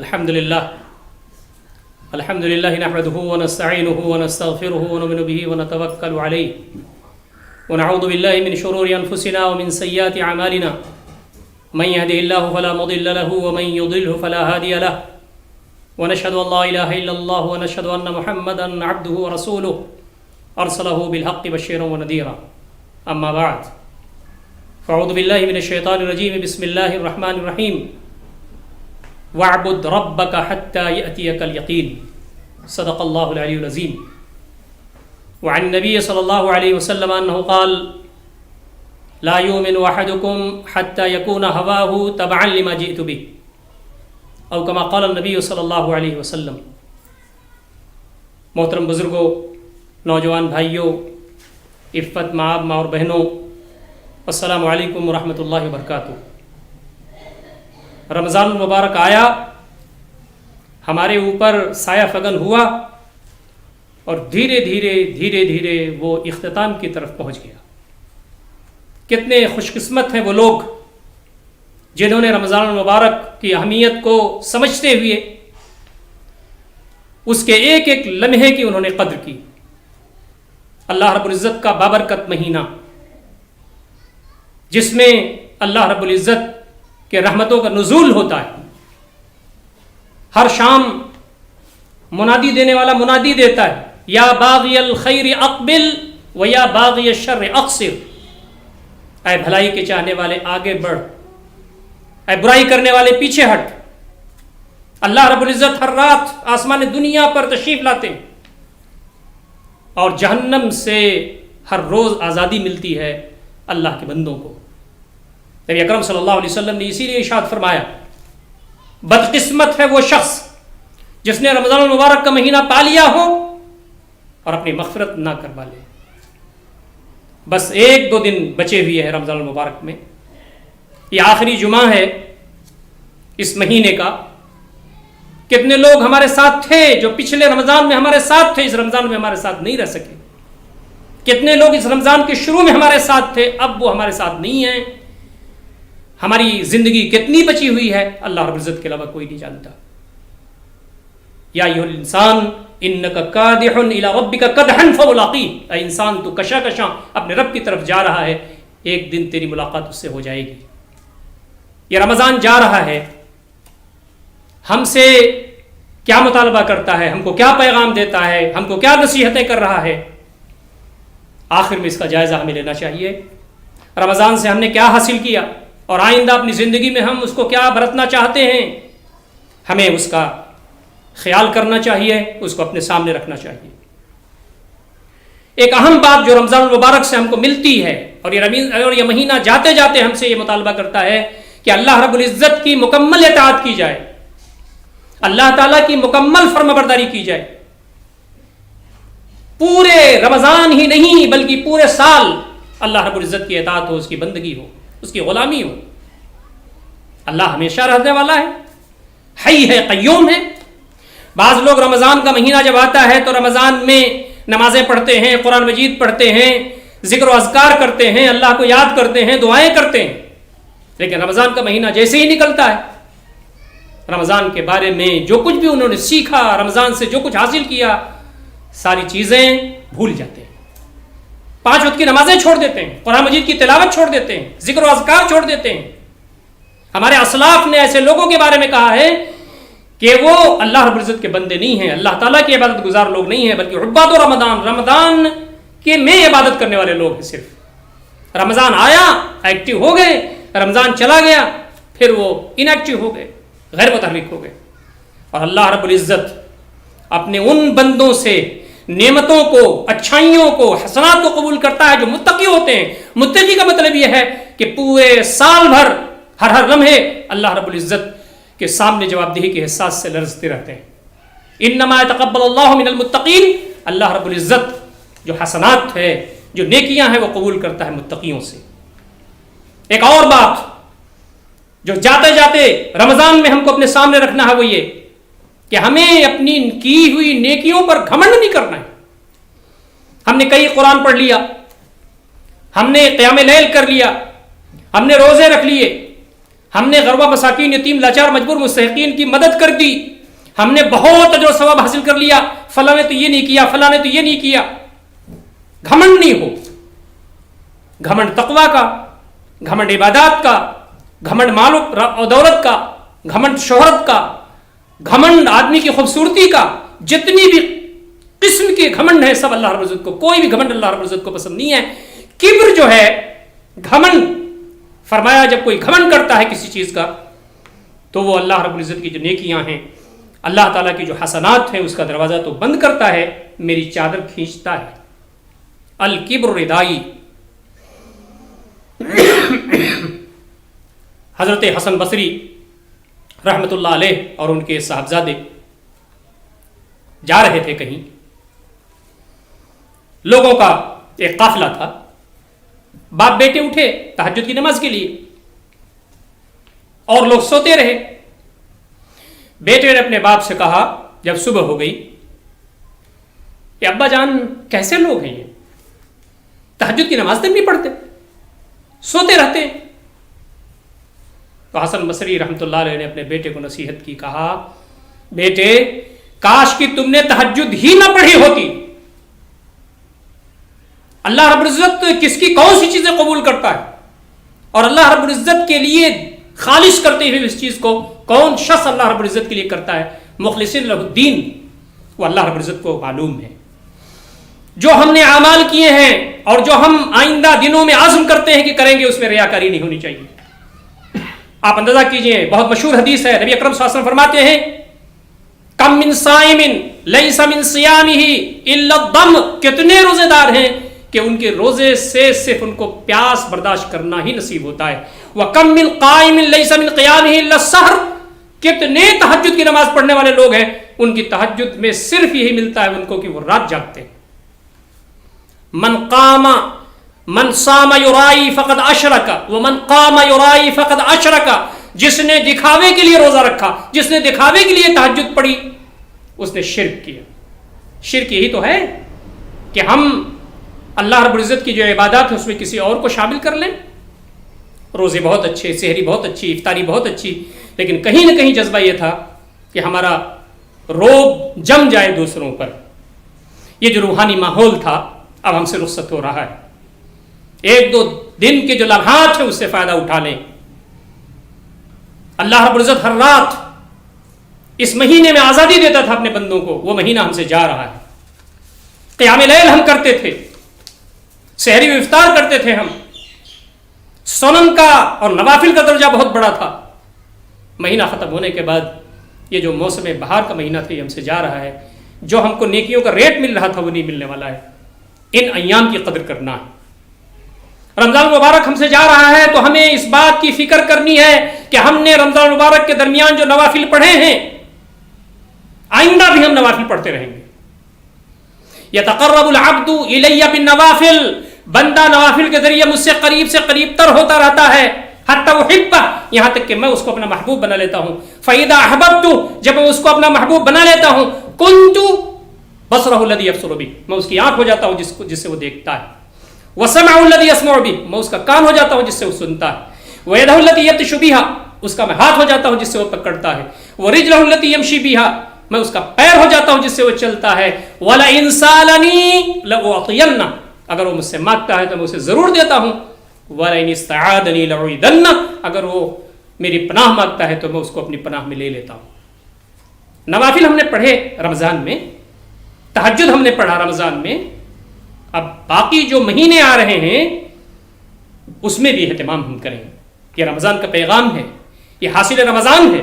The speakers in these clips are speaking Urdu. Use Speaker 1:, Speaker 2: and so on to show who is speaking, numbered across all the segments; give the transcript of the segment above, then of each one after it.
Speaker 1: الحمد لله نحمده ونستعينه ونستغفره ونؤمن به ونتوكل عليه ونعوذ بالله من شرور أنفسنا ومن سيئات أعمالنا من يهده الله فلا مضل له ومن يضلله فلا هادي له ونشهد أن لا إله إلا الله ونشهد أن محمدا عبده ورسوله أرسله بالحق بشيرا ونذيرا أما بعد فأعوذ بالله من الشيطان الرجيم بسم الله الرحمن الرحيم وَاعْبُدْ رَبَّكَ حَتَّى يَأْتِيَكَ الْيَقِينُ صدق الله العلي العظيم. وعن النبي صلى الله عليه وسلم أنه قال لا يؤمن أحدكم حتى يكون هواه تبعا لما جئت به أو كما قال النبي صلى الله عليه وسلم. محترم بزرگوں، نوجوان بھائیوں، عفت مآب ماں اور بہنوں، السلام علیکم ورحمۃ اللہ وبرکاتہ. رمضان المبارک آیا، ہمارے اوپر سایہ فگن ہوا اور دھیرے دھیرے وہ اختتام کی طرف پہنچ گیا. کتنے خوش قسمت ہیں وہ لوگ جنہوں نے رمضان المبارک کی اہمیت کو سمجھتے ہوئے اس کے ایک ایک لمحے کی انہوں نے قدر کی. اللہ رب العزت کا بابرکت مہینہ، جس میں اللہ رب العزت کہ رحمتوں کا نزول ہوتا ہے. ہر شام منادی دینے والا منادی دیتا ہے، یا باغی الخیر اقبل و یا باغی الشر اقصر. اے بھلائی کے چاہنے والے آگے بڑھ، اے برائی کرنے والے پیچھے ہٹ. اللہ رب العزت ہر رات آسمان دنیا پر تشریف لاتے ہیں اور جہنم سے ہر روز آزادی ملتی ہے اللہ کے بندوں کو. نبی اکرم صلی اللہ علیہ وسلم نے اسی لیے ارشاد فرمایا، بدقسمت ہے وہ شخص جس نے رمضان المبارک کا مہینہ پا لیا ہو اور اپنی مغفرت نہ کروا لے. بس 1-2 دن بچے ہوئے ہیں رمضان المبارک میں. یہ آخری جمعہ ہے اس مہینے کا. کتنے لوگ ہمارے ساتھ تھے جو پچھلے رمضان میں ہمارے ساتھ تھے، اس رمضان میں ہمارے ساتھ نہیں رہ سکے. کتنے لوگ اس رمضان کے شروع میں ہمارے ساتھ تھے، اب وہ ہمارے ساتھ نہیں ہیں. ہماری زندگی کتنی بچی ہوئی ہے اللہ رب العزت کے علاوہ کوئی نہیں جانتا. یا ایھا الانسان انک کادح الی ربک کدحا فملاقیہ. اے انسان تو کشاں اپنے رب کی طرف جا رہا ہے، ایک دن تیری ملاقات اس سے ہو جائے گی. یہ رمضان جا رہا ہے، ہم سے کیا مطالبہ کرتا ہے، ہم کو کیا پیغام دیتا ہے، ہم کو کیا نصیحتیں کر رہا ہے. آخر میں اس کا جائزہ ہمیں لینا چاہیے. رمضان سے ہم نے کیا حاصل کیا اور آئندہ اپنی زندگی میں ہم اس کو کیا برتنا چاہتے ہیں. ہمیں اس کا خیال کرنا چاہیے، اس کو اپنے سامنے رکھنا چاہیے. ایک اہم بات جو رمضان المبارک سے ہم کو ملتی ہے اور یہ مہینہ جاتے جاتے ہم سے یہ مطالبہ کرتا ہے کہ اللہ رب العزت کی مکمل اطاعت کی جائے، اللہ تعالیٰ کی مکمل فرمانبرداری کی جائے. پورے رمضان ہی نہیں بلکہ پورے سال اللہ رب العزت کی اطاعت ہو، اس کی بندگی ہو، اس کی غلامی ہو. اللہ ہمیشہ رہنے والا ہے، حی ہے، قیوم ہے. بعض لوگ رمضان کا مہینہ جب آتا ہے تو رمضان میں نمازیں پڑھتے ہیں، قرآن مجید پڑھتے ہیں، ذکر و اذکار کرتے ہیں، اللہ کو یاد کرتے ہیں، دعائیں کرتے ہیں. لیکن رمضان کا مہینہ جیسے ہی نکلتا ہے، رمضان کے بارے میں جو کچھ بھی انہوں نے سیکھا، رمضان سے جو کچھ حاصل کیا، ساری چیزیں بھول جاتے ہیں. 5 وقت کی نمازیں چھوڑ دیتے ہیں، قرآن مجید کی تلاوت چھوڑ دیتے ہیں، ذکر و اذکار چھوڑ دیتے ہیں. ہمارے اسلاف نے ایسے لوگوں کے بارے میں کہا ہے کہ وہ اللہ رب العزت کے بندے نہیں ہیں، اللہ تعالیٰ کی عبادت گزار لوگ نہیں ہیں، بلکہ عباد و رمضان کے میں عبادت کرنے والے لوگ ہیں. صرف رمضان آیا ایکٹیو ہو گئے، رمضان چلا گیا پھر وہ ان ایکٹیو ہو گئے، غیر متحرک ہو گئے. اور اللہ رب العزت اپنے ان بندوں سے نعمتوں کو، اچھائیوں کو، حسنات کو قبول کرتا ہے جو متقی ہوتے ہیں. متقی کا مطلب یہ ہے کہ پورے سال بھر ہر لمحے اللہ رب العزت کے سامنے جواب دہی کے احساس سے لرزتے رہتے ہیں. انما یتقبل اللہ من المتقین. اللہ رب العزت جو حسنات ہے، جو نیکیاں ہیں، وہ قبول کرتا ہے متقیوں سے. ایک اور بات جو جاتے جاتے رمضان میں ہم کو اپنے سامنے رکھنا ہے وہ یہ کہ ہمیں اپنی کی ہوئی نیکیوں پر گھمنڈ نہیں کرنا ہے. ہم نے کئی قرآن پڑھ لیا، ہم نے قیام لیل کر لیا، ہم نے روزے رکھ لیے، ہم نے غربا مساکین یتیم لاچار مجبور مستحقین کی مدد کر دی, ہم نے بہت اجر و ثواب حاصل کر لیا, فلاں نے تو یہ نہیں کیا, فلاں نے تو یہ نہیں کیا. گھمنڈ نہیں ہو. گھمنڈ تقوی کا, گھمنڈ عبادات کا, گھمنڈ مال و دولت کا, گھمنڈ شہرت کا, گھمنڈ آدمی کی خوبصورتی کا, جتنی بھی قسم کے گھمنڈ ہیں سب اللہ رب العزت کو, کوئی بھی گھمنڈ اللہ رب العزت کو پسند نہیں ہے. کبر جو ہے, گھمنڈ, فرمایا جب کوئی گھمنڈ کرتا ہے کسی چیز کا تو وہ اللہ رب العزت کی جو نیکیاں ہیں, اللہ تعالیٰ کی جو حسنات ہیں, اس کا دروازہ تو بند کرتا ہے, میری چادر کھینچتا ہے. الکبر ردائی. حضرت حسن بصری رحمۃ اللہ علیہ اور ان کے صاحبزادے جا رہے تھے کہیں, لوگوں کا ایک قافلہ تھا, باپ بیٹے اٹھے تہجد کی نماز کے لیے اور لوگ سوتے رہے. بیٹے نے اپنے باپ سے کہا جب صبح ہو گئی کہ ابا جان کیسے لوگ ہیں یہ, تہجد کی نماز تک نہیں پڑھتے, سوتے رہتے. تو حسن بصری رحمۃ اللہ علیہ نے اپنے بیٹے کو نصیحت کی, کہا بیٹے کاش کہ تم نے تہجد ہی نہ پڑھی ہوتی. اللہ رب العزت کس کی کون سی چیزیں قبول کرتا ہے, اور اللہ رب العزت کے لیے خالص کرتے ہوئے اس چیز کو کون شخص اللہ رب العزت کے لیے کرتا ہے, مخلصین لہ الدین, وہ اللہ رب العزت کو معلوم ہے. جو ہم نے اعمال کیے ہیں اور جو ہم آئندہ دنوں میں عزم کرتے ہیں کہ کریں گے, اس میں ریاکاری نہیں ہونی چاہیے. آپ اندازہ کیجئے, بہت مشہور حدیث ہے, نبی اکرم صلی اللہ علیہ وسلم فرماتے ہیں کم من صائم لیس من صیامہ الا الدم, کتنے روزے دار ہیں کہ ان کے روزے سے صرف ان کو پیاس برداشت کرنا ہی نصیب ہوتا ہے. وَكَم مِّن قَائِمٍ لَيْسَ مِن قِيَامِهِ إِلَّا السَّحْرُ, کتنے تہجد کی نماز پڑھنے والے لوگ ہیں ان کی تہجد میں صرف یہی ملتا ہے ان کو کہ وہ رات جاگتے ہیں. من صام یرائی فقد اشرک ومن قام یرائی فقد اشرک, جس نے دکھاوے کے لیے روزہ رکھا, جس نے دکھاوے کے لیے تہجد پڑھی, اس نے شرک کیا. شرک یہی تو ہے کہ ہم اللہ رب العزت کی جو عبادات ہے اس میں کسی اور کو شامل کر لیں. روزے بہت اچھے, سحری بہت اچھی, افطاری بہت اچھی, لیکن کہیں نہ کہیں جذبہ یہ تھا کہ ہمارا روب جم جائے دوسروں پر. یہ جو روحانی ماحول تھا اب ہم سے رخصت ہو رہا ہے. ایک دو دن کے جو لمحات ہیں اس سے فائدہ اٹھا لیں. اللہ رب العزت ہر رات اس مہینے میں آزادی دیتا تھا اپنے بندوں کو, وہ مہینہ ہم سے جا رہا ہے. قیام لیل ہم کرتے تھے, سحری و افطار کرتے تھے ہم, سنن کا اور نوافل کا درجہ بہت بڑا تھا. مہینہ ختم ہونے کے بعد یہ جو موسم بہار کا مہینہ تھا یہ ہم سے جا رہا ہے. جو ہم کو نیکیوں کا ریٹ مل رہا تھا وہ نہیں ملنے والا ہے. ان ایام کی قدر کرنا ہے. رمضان المبارک ہم سے جا رہا ہے تو ہمیں اس بات کی فکر کرنی ہے کہ ہم نے رمضان المبارک کے درمیان جو نوافل پڑھے ہیں آئندہ بھی ہم نوافل پڑھتے رہیں گے. یتقرب العبد الی بالنوافل, بندہ نوافل کے ذریعے مجھ سے قریب تر ہوتا رہتا ہے. حتی احبہ, یہاں تک کہ میں اس کو اپنا محبوب بنا لیتا ہوں. فاذا احببت, جب میں اس کو اپنا محبوب بنا لیتا ہوں, کنت بصرہ الذی یبصر بہ, میں اس کی آنکھ ہو جاتا ہوں جس سے وہ دیکھتا ہے. وسمعہ الذی یسمع بہ, میں اس کا کان ہو جاتا ہوں جس سے وہ سنتا ہے. ویدہ التی یبطش بہا, اس کا میں ہاتھ ہو جاتا ہوں جس سے وہ پکڑتا ہے. ورجلہ التی یمشی بہا, میں اس کا پیر ہو جاتا ہوں جس سے وہ چلتا ہے. وَلَئِن سَأَلَنِي لَأُعْطِيَنَّ, اگر وہ مجھ سے مانگتا ہے تو میں اسے ضرور دیتا ہوں. وَلَئِنِ اسْتَعَاذَنِي لَأُعِيذَنَّ, اگر وہ میری پناہ مانگتا ہے تو میں اس کو اپنی پناہ میں لے لیتا ہوں. نوافل ہم نے پڑھے رمضان میں, تہجد ہم نے پڑھا رمضان میں, اب باقی جو مہینے آ رہے ہیں اس میں بھی اہتمام ہم کریں. یہ رمضان کا پیغام ہے, یہ حاصل رمضان ہے.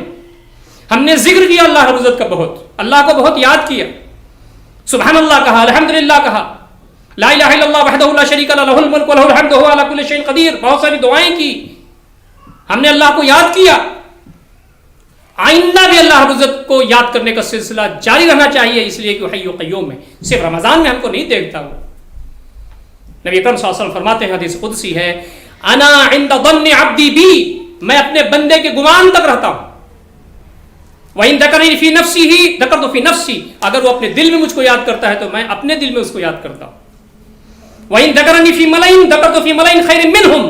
Speaker 1: ہم نے ذکر کیا اللہ رب العزت کا بہت, اللہ کو بہت یاد کیا, سبحان اللہ کہا, الحمدللہ کہا, لا الہ الا اللہ وحدہ لا شریک لہ لہ الملک ولہ الحمد وہو علی کل شیء قدیر, بہت ساری دعائیں کی. ہم نے اللہ کو یاد کیا. آئندہ بھی اللہ رب العزت کو یاد کرنے کا سلسلہ جاری رہنا چاہیے, اس لیے کہ حی و قیوم ہے, صرف رمضان میں ہم کو نہیں دیکھتا. وہ نبی اکرم صلی اللہ علیہ وسلم فرماتے ہیں, حدیث قدسی ہے, انا عند ظن عبدی بی, میں اپنے بندے کے گمان تک رہتا ہوں. وَإِن ذَكَرَنِي فِي نَفْسِهِ ذَكَرْتُ فِي نَفْسِي, اگر وہ اپنے دل میں مجھ کو یاد کرتا ہے تو میں اپنے دل میں اس کو یاد کرتا ہوں. وَإِن ذَكَرَنِي فِي مَلَئٍ ذَكَرْتُ فِي مَلَئٍ خَيْرٍ مِّنْهُمْ,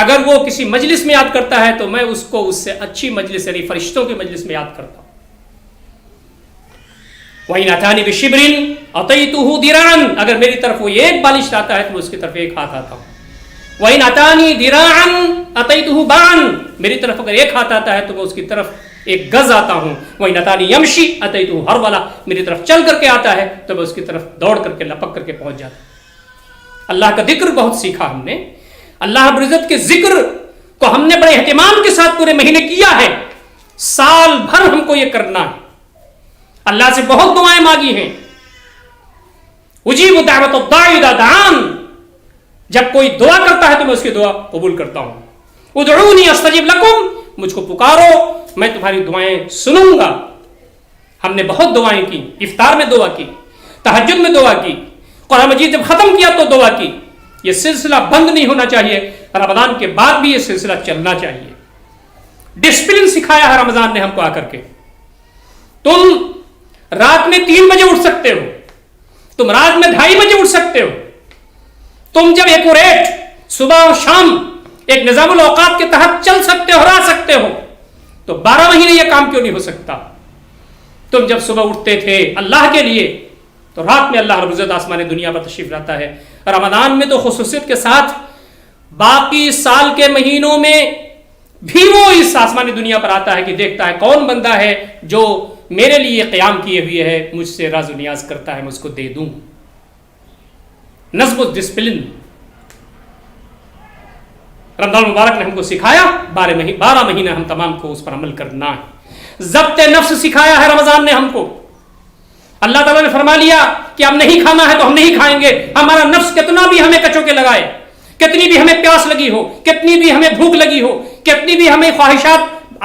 Speaker 1: اگر وہ کسی مجلس میں یاد کرتا ہے تو میں اس کو اس سے اچھی مجلس یعنی فرشتوں کی مجلس میں یاد کرتا ہوں. وَإِنْ أَتَانِي بِشِبْرٍ أَتَيْتُهُ ذِرَاعًا، اگر میری طرف وہ ایک بالش لاتا ہے تو میں اس کی طرف ایک ہاتھ آتا ہوں. وَإِنْ أَتَانِي ذِرَاعًا أَتَيْتُهُ بَاعًا، میری طرف اگر ایک ہاتھ آتا ہے تو میں اس کی طرف ایک گز آتا ہوں. وَإِنْ أَتَانِي يَمْشِي أَتَيْتُهُ هَرْوَلًا، میری طرف چل کر کے آتا ہے تو میں اس کی طرف دوڑ کر کے لپک کر کے پہنچ جاتا ہوں. اللہ کا ذکر بہت سیکھا ہم نے. اللہ رب العزت کے ذکر کو ہم نے بڑے اہتمام کے ساتھ پورے مہینے کیا ہے. سال بھر ہم کو یہ کرنا ہے. اللہ سے بہت دعائیں مانگی ہیں. اجیب دعوت الداعی اذا دعان، جب کوئی دعا کرتا ہے تو میں اس کی دعا قبول کرتا ہوں. ادعونی استجب لکم، مجھ کو پکارو میں تمہاری دعائیں سنوں گا. ہم نے بہت دعائیں کی. افطار میں دعا کی، تہجد میں دعا کی، قرآن مجید جب ختم کیا تو دعا کی. یہ سلسلہ بند نہیں ہونا چاہیے. رمضان کے بعد بھی یہ سلسلہ چلنا چاہیے. ڈسپلن سکھایا ہے رمضان نے ہم کو آ کر کے. تم رات میں 3 بجے اٹھ سکتے ہو، تم رات میں 2:30 بجے اٹھ سکتے ہو. تم جب ایکوریٹ صبح اور شام ایک نظام الاوقات کے تحت چل سکتے ہو، رہ سکتے ہو، تو 12 مہینے یہ کام کیوں نہیں ہو سکتا؟ تم جب صبح اٹھتے تھے اللہ کے لیے تو رات میں اللہ رب العزت آسمان دنیا پر تشریف لاتا ہے. رمضان میں تو خصوصیت کے ساتھ باقی سال کے مہینوں میں بھی وہ اس آسمانی دنیا پر آتا ہے کہ دیکھتا ہے کون بندہ ہے جو میرے لیے قیام کیے ہوئے ہے، مجھ سے راز و نیاز کرتا ہے، میں اس کو دے دوں. نظم و ڈسپلن رمضان مبارک نے ہم کو سکھایا. 12 مہینہ ہم تمام کو اس پر عمل کرنا ہے. ضبط نفس سکھایا ہے رمضان نے ہم کو. اللہ تعالیٰ نے فرما لیا کہ اب نہیں کھانا ہے تو ہم نہیں کھائیں گے. ہمارا نفس کتنا بھی ہمیں کچو کے لگائے، کتنی بھی ہمیں پیاس لگی ہو، کتنی بھی ہمیں بھوک لگی ہو، کتنی بھی ہمیں خواہشات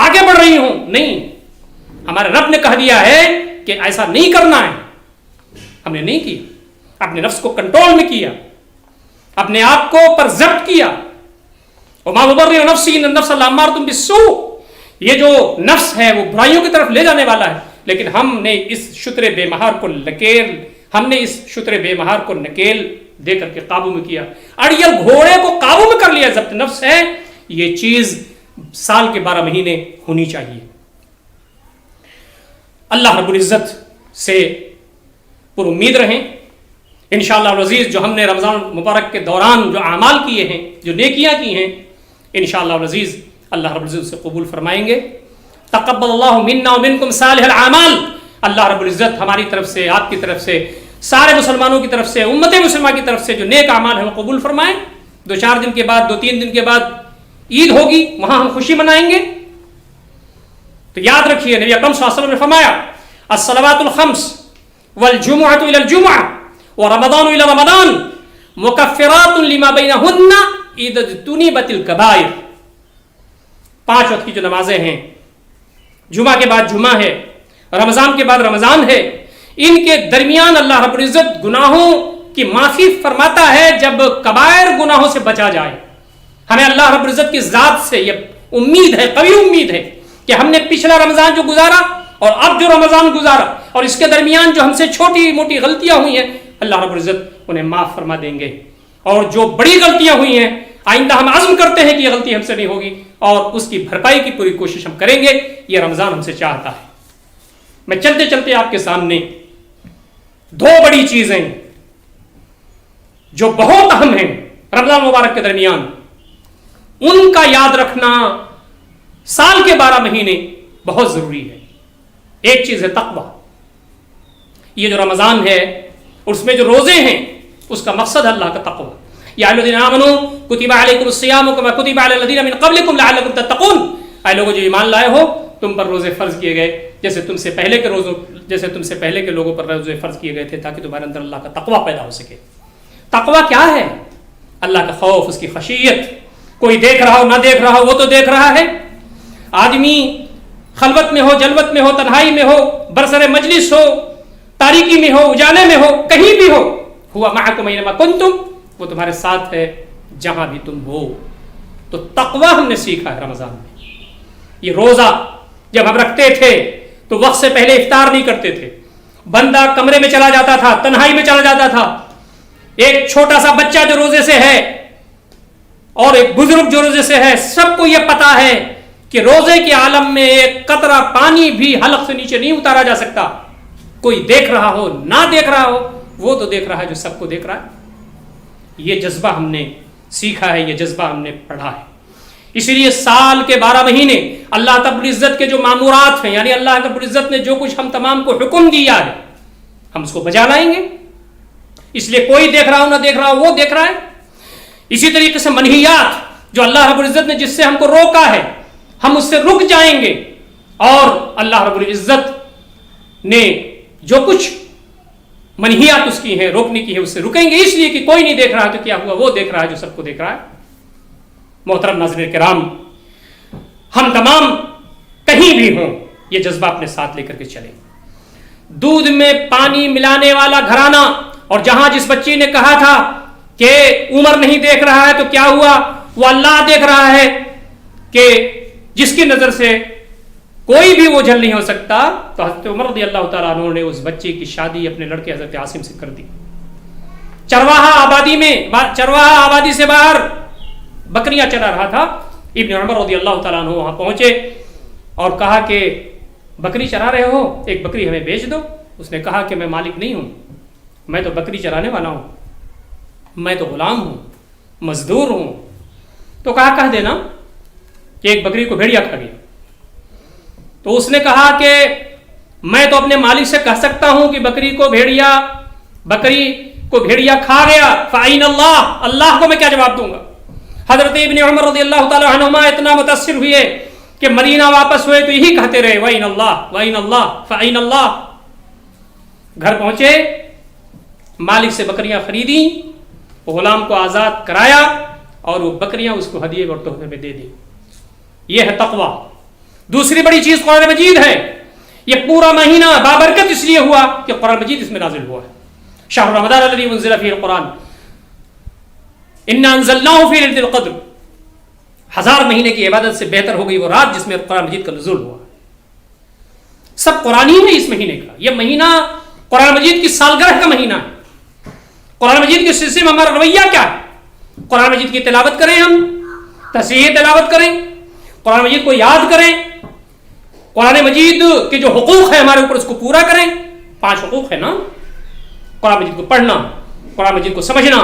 Speaker 1: آگے بڑھ رہی ہوں، نہیں، ہمارے رب نے کہہ دیا ہے کہ ایسا نہیں کرنا ہے. ہم نے نہیں کیا. اپنے نفس کو کنٹرول میں کیا، اپنے آپ کو پر ضبط کیا. وما ابرئ نفسی ان النفس لامارۃ بالسوء، یہ جو نفس ہے وہ برائیوں کی طرف لے جانے والا ہے. لیکن ہم نے اس شتر بے مہار کو نکیل دے کر کے قابو میں کیا. اڑیل گھوڑے کو قابو میں کر لیا. ضبط نفس ہے، یہ چیز سال کے 12 مہینے ہونی چاہیے. اللہ رب العزت سے پر امید رہیں. انشاءاللہ العزیز جو ہم نے رمضان مبارک کے دوران جو اعمال کیے ہیں، جو نیکیاں کی ہیں، انشاءاللہ العزیز اللہ رب العزت سے قبول فرمائیں گے. تقبل اللہ منا ومنکم صالح الاعمال. اللہ رب العزت ہماری طرف سے، آپ کی طرف سے، سارے مسلمانوں کی طرف سے، امت مسلمہ کی طرف سے جو نیک اعمال ہیں وہ قبول فرمائیں. 2-4 دن کے بعد، 2-3 دن کے بعد عید ہوگی، وہاں ہم خوشی منائیں گے. تو یاد رکھیے نبی اکرم صلی اللہ علیہ وسلم نے فرمایا الصلوات الخمس والجمعۃ الی الجمعہ ورمضان الی رمضان مکفرات لما بینہن اذا اجتنبت الکبائر. 5 وقت کی جو نمازیں ہیں، جمعہ کے بعد جمعہ ہے، رمضان کے بعد رمضان ہے، ان کے درمیان اللہ رب العزت گناہوں کی معافی فرماتا ہے جب کبائر گناہوں سے بچا جائے. ہمیں اللہ رب العزت کی ذات سے یہ امید ہے، قوی امید ہے کہ ہم نے پچھلا رمضان جو گزارا اور اب جو رمضان گزارا اور اس کے درمیان جو ہم سے چھوٹی موٹی غلطیاں ہوئی ہیں، اللہ رب العزت انہیں معاف فرما دیں گے. اور جو بڑی غلطیاں ہوئی ہیں آئندہ ہم عزم کرتے ہیں کہ یہ غلطی ہم سے نہیں ہوگی اور اس کی بھرپائی کی پوری کوشش ہم کریں گے. یہ رمضان ہم سے چاہتا ہے. میں چلتے چلتے آپ کے سامنے 2 بڑی چیزیں جو بہت اہم ہیں رمضان مبارک کے درمیان، ان کا یاد رکھنا سال کے 12 مہینے بہت ضروری ہے. ایک چیز ہے تقوی. یہ جو رمضان ہے اس میں جو روزے ہیں اس کا مقصد ہے اللہ کا تقوی. یا ایھا الذین آمنوا کتب علیکم الصیام کما کتب علی الذین من قبلکم لعلکم تتقون. اے لوگوں جو ایمان لائے ہو، تم پر روزے فرض کیے گئے جیسے تم سے پہلے کے لوگوں پر روزے فرض کیے گئے تھے تاکہ تمہارے اندر اللہ کا تقوی پیدا ہو سکے. تقوی کیا ہے؟ اللہ کا خوف، اس کی خشیت. کوئی دیکھ رہا ہو نہ دیکھ رہا ہو وہ تو دیکھ رہا ہے. آدمی خلوت میں ہو، جلوت میں ہو، تنہائی میں ہو، برسر مجلس ہو، تاریکی میں ہو، اجالے میں ہو، کہیں بھی ہو، ہوا معکم اینما کنتم، وہ تمہارے ساتھ ہے جہاں بھی تم ہو. تو تقوی ہم نے سیکھا ہے رمضان میں. یہ روزہ جب ہم رکھتے تھے تو وقت سے پہلے افطار نہیں کرتے تھے. بندہ کمرے میں چلا جاتا تھا، تنہائی میں چلا جاتا تھا. ایک چھوٹا سا بچہ جو روزے سے ہے اور ایک بزرگ جو روزے سے ہے سب کو یہ پتا ہے کہ روزے کے عالم میں ایک قطرہ پانی بھی حلق سے نیچے نہیں اتارا جا سکتا. کوئی دیکھ رہا ہو نہ دیکھ رہا ہو، وہ تو دیکھ رہا ہے جو سب کو دیکھ رہا ہے. یہ جذبہ ہم نے سیکھا ہے، یہ جذبہ ہم نے پڑھا ہے. اسی لیے سال کے 12 مہینے اللہ رب العزت کے جو مامورات ہیں، یعنی اللہ رب العزت نے جو کچھ ہم تمام کو حکم دیا ہے، ہم اس کو بجا لائیں گے. اس لیے کوئی دیکھ رہا ہو نہ دیکھ رہا ہو، وہ دیکھ رہا ہے. اسی طریقے سے منہیات جو اللہ رب العزت نے جس سے ہم کو روکا ہے، ہم اس سے رک جائیں گے. اور اللہ رب العزت نے جو کچھ منہیات اس کی ہیں، روکنے کی ہے، اس سے رکیں گے. اس لیے کہ کوئی نہیں دیکھ رہا تو کیا ہوا، وہ دیکھ رہا ہے جو سب کو دیکھ رہا ہے. محترم ناظرین کرام، ہم تمام کہیں بھی ہوں یہ جذبہ اپنے ساتھ لے کر کے چلیں. دودھ میں پانی ملانے والا گھرانہ، اور جہاں جس بچی نے کہا تھا کہ عمر نہیں دیکھ رہا ہے تو کیا ہوا، وہ اللہ دیکھ رہا ہے کہ جس کی نظر سے کوئی بھی وہ جھل نہیں ہو سکتا. تو حضرت عمر رضی اللہ تعالیٰ عنہ نے اس بچے کی شادی اپنے لڑکے حضرت عاصم سے کر دی. چرواہا آبادی سے باہر بکریاں چلا رہا تھا. ابن عمر رضی اللہ تعالیٰ عنہ وہاں پہنچے اور کہا کہ بکری چرا رہے ہو، ایک بکری ہمیں بیچ دو. اس نے کہا کہ میں مالک نہیں ہوں، میں تو بکری چرانے والا ہوں، میں تو غلام ہوں، مزدور ہوں. تو کہہ دینا کہ ایک بکری کو بھیڑیا کھا گیا. تو اس نے کہا کہ میں تو اپنے مالک سے کہہ سکتا ہوں کہ بکری کو بھیڑیا کھا گیا، فَأَيْنَ اللَّهُ، اللہ کو میں کیا جواب دوں گا. حضرت ابن عمر رضی اللہ تعالی عنہما اتنا متاثر ہوئے کہ مدینہ واپس ہوئے تو یہی کہتے رہے، وَأَيْنَ اللَّهُ وَأَيْنَ اللَّهُ فَأَيْنَ اللَّهُ. گھر پہنچے، مالک سے بکریاں خریدی، غلام کو آزاد کرایا اور وہ بکریاں اس کو ہدیے اور تحفے میں دے دی. یہ ہے تقویٰ. دوسری بڑی چیز قرآن مجید ہے. یہ پورا مہینہ بابرکت اس لیے ہوا کہ قرآن مجید اس میں نازل ہوا ہے. شہر رمضان الذی انزل فیہ القرآن انا انزلناہ فی لیلۃ القدر. 1000 مہینے کی عبادت سے بہتر ہو گئی وہ رات جس میں قرآن مجید کا نزول ہوا. سب قرآن ہی ہے اس مہینے کا. یہ مہینہ قرآن مجید کی سالگرہ کا مہینہ ہے. قرآن مجید کے سلسلے میں ہمارا رویہ کیا ہے؟ قرآن مجید کی تلاوت کریں، ہم تصحیح تلاوت کریں، قرآن مجید کو یاد کریں، قرآن مجید کے جو حقوق ہیں ہمارے اوپر اس کو پورا کریں. 5 حقوق ہیں نا، قرآن مجید کو پڑھنا، قرآن مجید کو سمجھنا،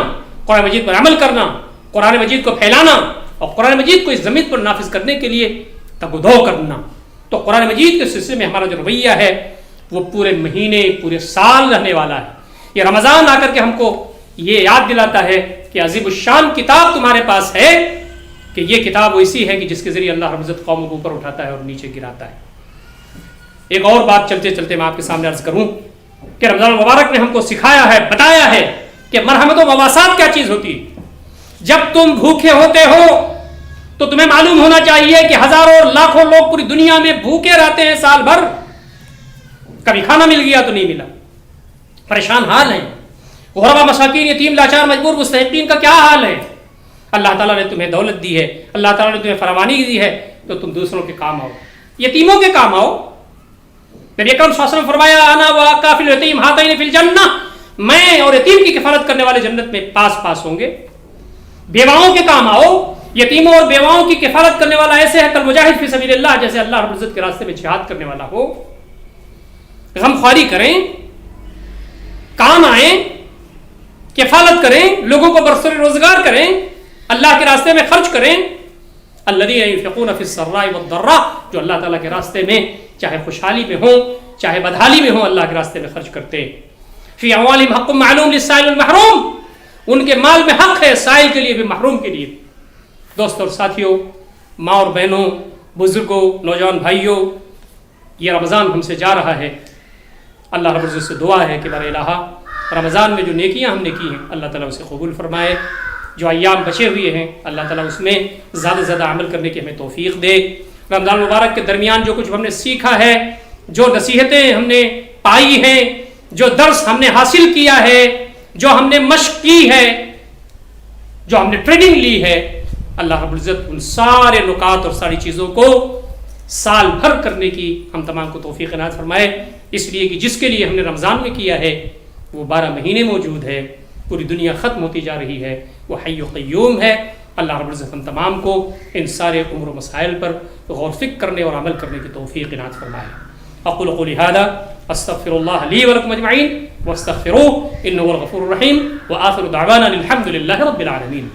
Speaker 1: قرآن مجید پر عمل کرنا، قرآن مجید کو پھیلانا اور قرآن مجید کو اس زمین پر نافذ کرنے کے لیے تگ و دو کرنا. تو قرآن مجید کے سلسلے میں ہمارا جو رویہ ہے وہ پورے مہینے پورے سال رہنے والا ہے. یہ رمضان آ کر کے ہم کو یہ یاد دلاتا ہے کہ عظیم الشان کتاب تمہارے پاس ہے، کہ یہ کتاب وہ اسی ہے کہ جس کے ذریعے اللہ رب العزت قوموں کو اوپر اٹھاتا ہے اور نیچے گراتا ہے. ایک اور بات چلتے چلتے میں آپ کے سامنے عرض کروں کہ رمضان المبارک نے ہم کو سکھایا ہے، بتایا ہے کہ مرحمت و مواسات کیا چیز ہوتی ہے. جب تم بھوکے ہوتے ہو تو تمہیں معلوم ہونا چاہیے کہ ہزاروں لاکھوں لوگ پوری دنیا میں بھوکے رہتے ہیں سال بھر، کبھی کھانا مل گیا تو نہیں ملا، پریشان حال ہیں. غربا، مساکین، یتیم، لاچار، مجبور، مستحقین کا کیا حال ہے. اللہ تعالیٰ نے تمہیں دولت دی ہے، اللہ تعالیٰ نے تمہیں فراوانی دی ہے، تو تم دوسروں کے کام آؤ، یتیموں کے کام آؤ. نبی اکرم صلی اللہ علیہ وسلم فرمایا انا وکافل الیتیم ہاتین فی الجنہ، میں اور یتیم کی کفالت کرنے والے جنت میں پاس ہوں گے. بیواؤں کے کام آؤ، یتیموں اور بیواؤں کی کفالت کرنے والا ایسے ہے کالمجاہد فی سبیل اللہ، جیسے اللہ رب العزت کے راستے میں جہاد کرنے والا ہو. غم خواری کریں، کام آئیں، کفالت کریں، لوگوں کو برسر روزگار کریں، اللہ کے راستے میں خرچ کریں. الذین ينفقون فی السراء والضراء، جو اللہ تعالیٰ کے راستے میں چاہے خوشحالی میں ہوں چاہے بدحالی میں ہوں اللہ کے راستے میں خرچ کرتے. فی اموالہم حق معلوم للسائل والمحروم، ان کے مال میں حق ہے سائل کے لیے بھی محروم کے لیے. دوستوں اور ساتھیوں، ماں اور بہنوں، بزرگوں، نوجوان بھائیوں، یہ رمضان ہم سے جا رہا ہے. اللہ رب العزت سے دعا ہے کہ بر الہ رمضان میں جو نیکیاں ہم نے کی ہیں اللہ تعالیٰ اسے قبول فرمائے. جو ایام بچے ہوئے ہیں اللہ تعالیٰ اس میں زیادہ سے زیادہ عمل کرنے کی ہمیں توفیق دے. رمضان مبارک کے درمیان جو کچھ ہم نے سیکھا ہے، جو نصیحتیں ہم نے پائی ہیں، جو درس ہم نے حاصل کیا ہے، جو ہم نے مشق کی ہے، جو ہم نے ٹریننگ لی ہے، اللہ رب العزت ان سارے نکات اور ساری چیزوں کو سال بھر کرنے کی ہم تمام کو توفیق عنایت فرمائے. اس لیے کہ جس کے لیے ہم نے رمضان میں کیا ہے وہ 12 مہینے موجود ہے، پوری دنیا ختم ہوتی جا رہی ہے، وہ حی و قیوم ہے. اللہ رب العزت ہم تمام کو ان سارے امور و مسائل پر غور فکر کرنے اور عمل کرنے کی توفیق عنایت فرمائے. اقول قولی ھذا استغفر اللہ لی ولکم اجمعین واستغفروہ انہ هو الغفور الرحیم وآخر دعوانا الحمد للہ رب العالمین.